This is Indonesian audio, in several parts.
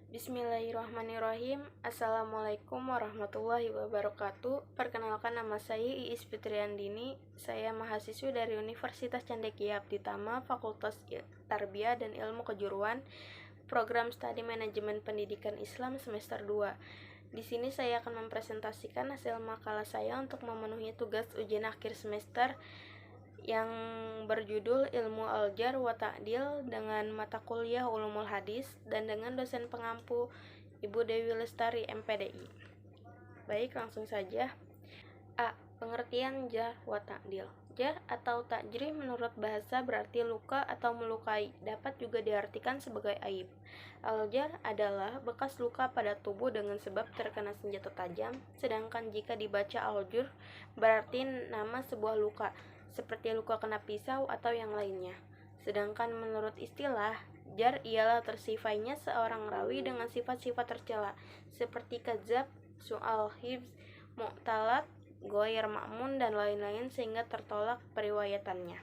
Bismillahirrahmanirrahim. Assalamualaikum warahmatullahi wabarakatuh. Perkenalkan, nama saya Iis Fitriandini. Saya mahasiswi dari Universitas Cendekia Abditama, Fakultas Tarbiyah dan Ilmu Kejuruan, Program Studi Manajemen Pendidikan Islam semester 2. Di sini saya akan mempresentasikan hasil makalah saya untuk memenuhi tugas ujian akhir semester yang berjudul Ilmu Al-Jar wa Ta'dil dengan mata kuliah Ulumul Hadis dan dengan dosen pengampu Ibu Dewi Lestari MPDI. Baik, langsung saja. A. Pengertian jar wa ta'dil. Jar atau ta'jrih menurut bahasa berarti luka atau melukai, dapat juga diartikan sebagai aib. Al-jar adalah bekas luka pada tubuh dengan sebab terkena senjata tajam, sedangkan jika dibaca al-jur berarti nama sebuah luka, seperti luka kena pisau atau yang lainnya. Sedangkan menurut istilah, jar ialah tersifainya seorang rawi dengan sifat-sifat tercela, seperti kadzab, su'al hifz, mu'talat, goyer ma'mun, dan lain-lain sehingga tertolak periwayatannya.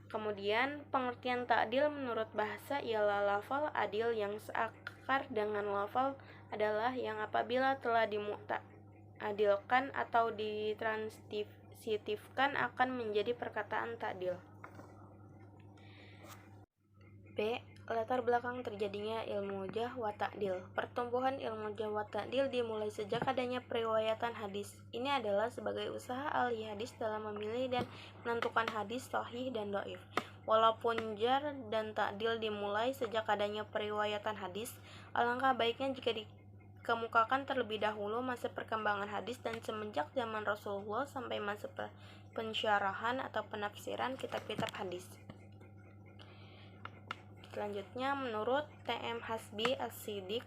Kemudian, pengertian ta'dil menurut bahasa ialah lafal adil yang seakar dengan lafal adalah yang apabila telah dimu'tadilkan atau ditransitifkan akan menjadi perkataan ta'dil. B. Latar belakang terjadinya ilmu jarh wa ta'dil. Pertumbuhan ilmu jarh wa ta'dil dimulai sejak adanya periwayatan hadis. Ini adalah sebagai usaha ahli hadis dalam memilih dan menentukan hadis sahih dan dhaif. Walaupun jarh dan ta'dil dimulai sejak adanya periwayatan hadis, alangkah baiknya jika dikemukakan terlebih dahulu masa perkembangan hadis dan semenjak zaman Rasulullah sampai masa pensyarahan atau penafsiran kitab-kitab hadis. Selanjutnya, menurut T.M. Hasbi As-Siddiq,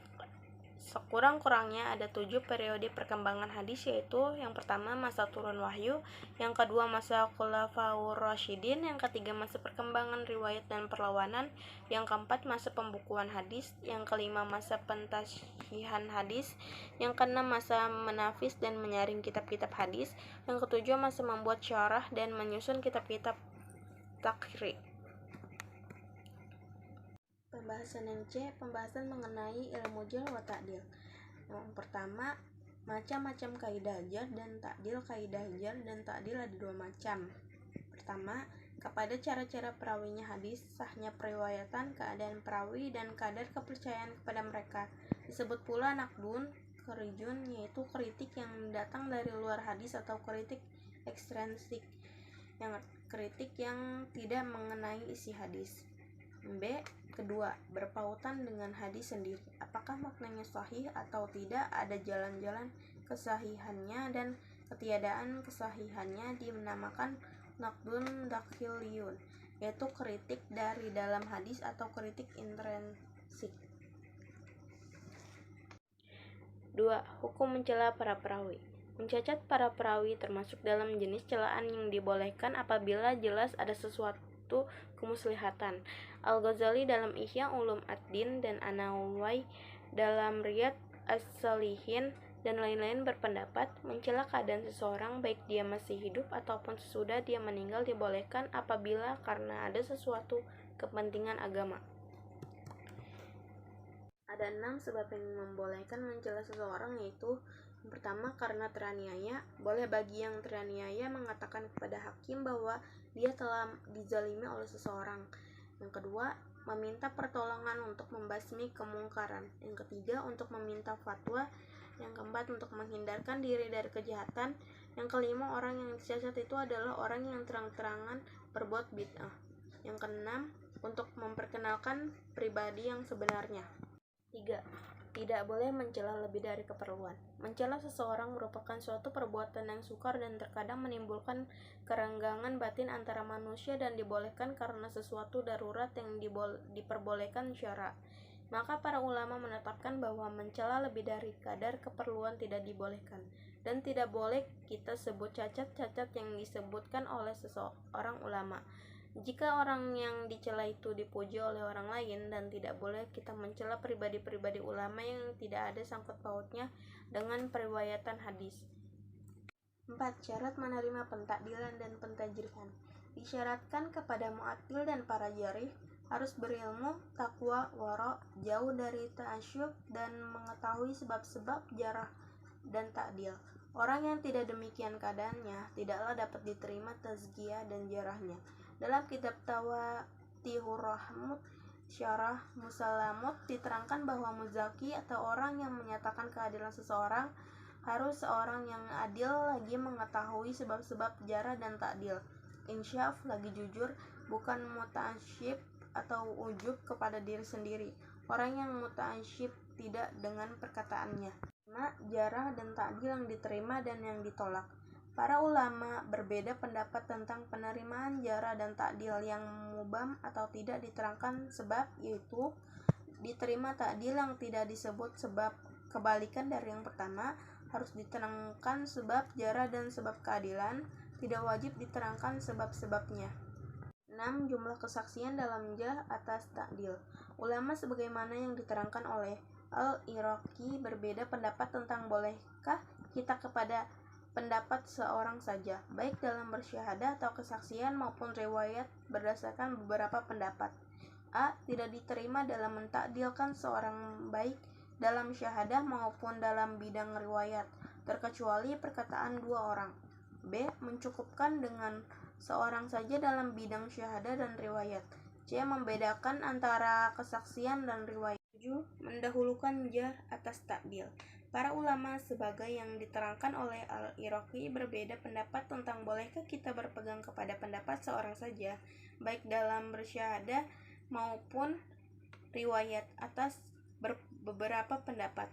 sekurang-kurangnya ada 7 periode perkembangan hadis, yaitu yang pertama masa turun wahyu, yang kedua masa Khulafaur Rasyidin, yang ketiga masa perkembangan riwayat dan perlawanan, yang keempat masa pembukuan hadis, yang kelima masa pentashihan hadis, yang keenam masa menafis dan menyaring kitab-kitab hadis, yang ketujuh masa membuat syarah dan menyusun kitab-kitab takrij. Pembahasan yang C, pembahasan mengenai ilmu jarh wa ta'dil. Yang pertama, macam-macam kaidah jarh dan ta'dil. Kaidah jarh dan ta'dil ada 2 macam. Pertama, kepada cara-cara perawinya hadis, sahnya periwayatan, keadaan perawi, dan kadar kepercayaan kepada mereka. Disebut pula naqdun, kharijun, yaitu kritik yang datang dari luar hadis atau kritik ekstrinsik, yang kritik yang tidak mengenai isi hadis. B. Kedua, berpautan dengan hadis sendiri. Apakah maknanya sahih atau tidak, ada jalan-jalan kesahihannya dan ketiadaan kesahihannya dinamakan naqdun dakhiliyun, yaitu kritik dari dalam hadis atau kritik intrinsik. 2. Hukum mencela para perawi. Mencacat para perawi termasuk dalam jenis celaan yang dibolehkan apabila jelas ada sesuatu kemuslihatan. Al-Ghazali dalam Ihya Ulum ad-Din dan An-Nawawi dalam Riyadh As-Shalihin dan lain-lain berpendapat mencela keadaan seseorang baik dia masih hidup ataupun sesudah dia meninggal dibolehkan apabila karena ada sesuatu kepentingan agama. Ada 6 sebab yang membolehkan mencela seseorang, yaitu yang pertama, karena teraniaya. Boleh bagi yang teraniaya mengatakan kepada hakim bahwa dia telah dizalimi oleh seseorang. Yang kedua, meminta pertolongan untuk membasmi kemungkaran. Yang ketiga, untuk meminta fatwa. Yang keempat, untuk menghindarkan diri dari kejahatan. Yang kelima, orang yang dicacat itu adalah orang yang terang-terangan berbuat bid'ah. Yang keenam, untuk memperkenalkan pribadi yang sebenarnya. 3. Tidak boleh mencela lebih dari keperluan. Mencela seseorang merupakan suatu perbuatan yang sukar dan terkadang menimbulkan kerenggangan batin antara manusia dan dibolehkan karena sesuatu darurat yang diperbolehkan syara. Maka para ulama menetapkan bahwa mencela lebih dari kadar keperluan tidak dibolehkan, dan tidak boleh kita sebut cacat-cacat yang disebutkan oleh seseorang ulama. Jika orang yang dicela itu dipuji oleh orang lain, dan tidak boleh kita mencela pribadi-pribadi ulama yang tidak ada sangkut pautnya dengan periwayatan hadis. 4. Syarat menerima pentakdilan dan pentajrihan. Disyaratkan kepada mu'addil dan para jarih harus berilmu, takwa, wara, jauh dari ta'asyub, dan mengetahui sebab-sebab jarah dan ta'dil. Orang yang tidak demikian keadaannya tidaklah dapat diterima tazkiyah dan jarahnya. Dalam kitab Tawatihur Rahmut Syarah Musalamut diterangkan bahwa muzaki atau orang yang menyatakan keadilan seseorang harus seorang yang adil lagi mengetahui sebab-sebab jarah dan ta'dil, insyaf lagi jujur, bukan muta'asyib atau ujub kepada diri sendiri. Orang yang muta'asyib tidak dengan perkataannya. Jarah dan ta'dil yang diterima dan yang ditolak. Para ulama berbeda pendapat tentang penerimaan jarah dan ta'dil yang mubham atau tidak diterangkan sebab, yaitu diterima ta'dil yang tidak disebut sebab. Kebalikan dari yang pertama, harus diterangkan sebab jarah dan sebab keadilan, tidak wajib diterangkan sebab-sebabnya. 6. Jumlah kesaksian dalam jarh atas ta'dil. Ulama sebagaimana yang diterangkan oleh Al-Iraqi berbeda pendapat tentang bolehkah kita kepada pendapat seorang saja, baik dalam bersyahadah atau kesaksian maupun riwayat berdasarkan beberapa pendapat. A. Tidak diterima dalam mentakdilkan seorang baik dalam syahadah maupun dalam bidang riwayat, terkecuali perkataan dua orang. B. Mencukupkan dengan seorang saja dalam bidang syahadah dan riwayat. C. Membedakan antara kesaksian dan riwayat. 7. Mendahulukan jarh atas ta'dil. Para ulama sebagai yang diterangkan oleh Al-Iraqi berbeda pendapat tentang bolehkah kita berpegang kepada pendapat seorang saja, baik dalam bersyahadah maupun riwayat atas beberapa pendapat.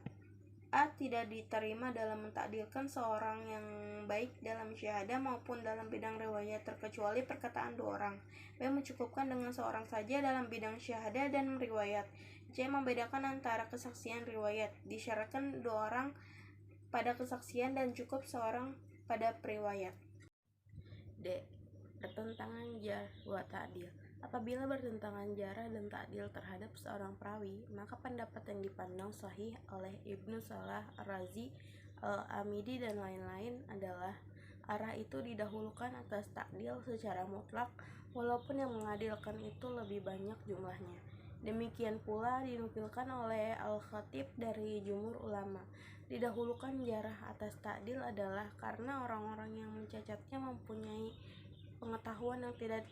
A. Tidak diterima dalam mentakdilkan seorang yang baik dalam syahadah maupun dalam bidang riwayat, terkecuali perkataan dua orang. B. Mencukupkan dengan seorang saja dalam bidang syahadah dan riwayat. C. Membedakan antara kesaksian riwayat, disyaratkan dua orang pada kesaksian dan cukup seorang pada periwayat. D. Pertentangan jarh wa ta'dil. Apabila bertentangan jarah dan ta'dil terhadap seorang perawi, maka pendapat yang dipandang sahih oleh Ibnu Salah Ar-Razi, Al-Amidi dan lain-lain adalah arah itu didahulukan atas ta'dil secara mutlak, walaupun yang mengadilkan itu lebih banyak jumlahnya. Demikian pula dinukilkan oleh Al-Khatib dari jumhur ulama. Didahulukan jarah atas ta'dil adalah karena orang-orang yang mencacatnya mempunyai pengetahuan yang tidak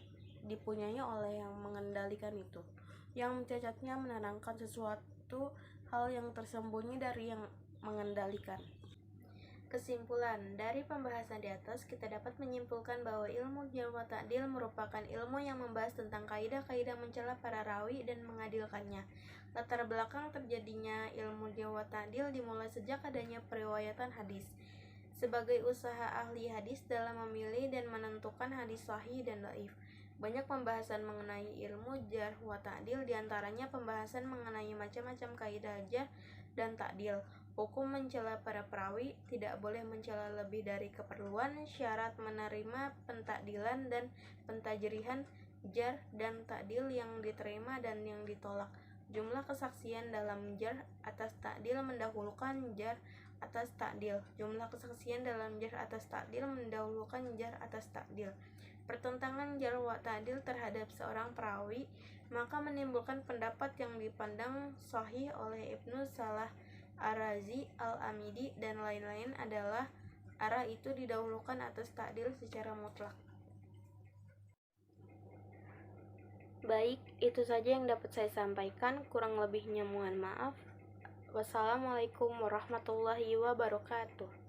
dipunyai oleh yang mengendalikan itu. Yang mencacatnya menerangkan sesuatu hal yang tersembunyi dari yang mengendalikan. Kesimpulan, dari pembahasan di atas kita dapat menyimpulkan bahwa ilmu jarh wa ta'dil merupakan ilmu yang membahas tentang kaidah-kaidah mencela para rawi dan mengadilkannya. Latar belakang terjadinya ilmu jarh wa ta'dil dimulai sejak adanya periwayatan hadis. Sebagai usaha ahli hadis dalam memilih dan menentukan hadis sahih dan dhaif, banyak pembahasan mengenai ilmu jarh wa ta'dil, diantaranya pembahasan mengenai macam-macam kaidah jarh dan ta'dil, hukum mencela para perawi, tidak boleh mencela lebih dari keperluan, syarat menerima pentakdilan dan pentajrihan, jarh dan ta'dil yang diterima dan yang ditolak, jumlah kesaksian dalam jarh atas ta'dil mendahulukan jarh atas ta'dil, jumlah kesaksian dalam jarh atas ta'dil mendahulukan jarh atas ta'dil. Pertentangan jarh wa ta'dil terhadap seorang perawi maka menimbulkan pendapat yang dipandang sahih oleh Ibnu Salah Ar-Razi, Al-Amidi dan lain-lain adalah arah itu didahulukan atas ta'dil secara mutlak. Baik, itu saja yang dapat saya sampaikan, kurang lebihnya mohon maaf. Wassalamualaikum warahmatullahi wabarakatuh.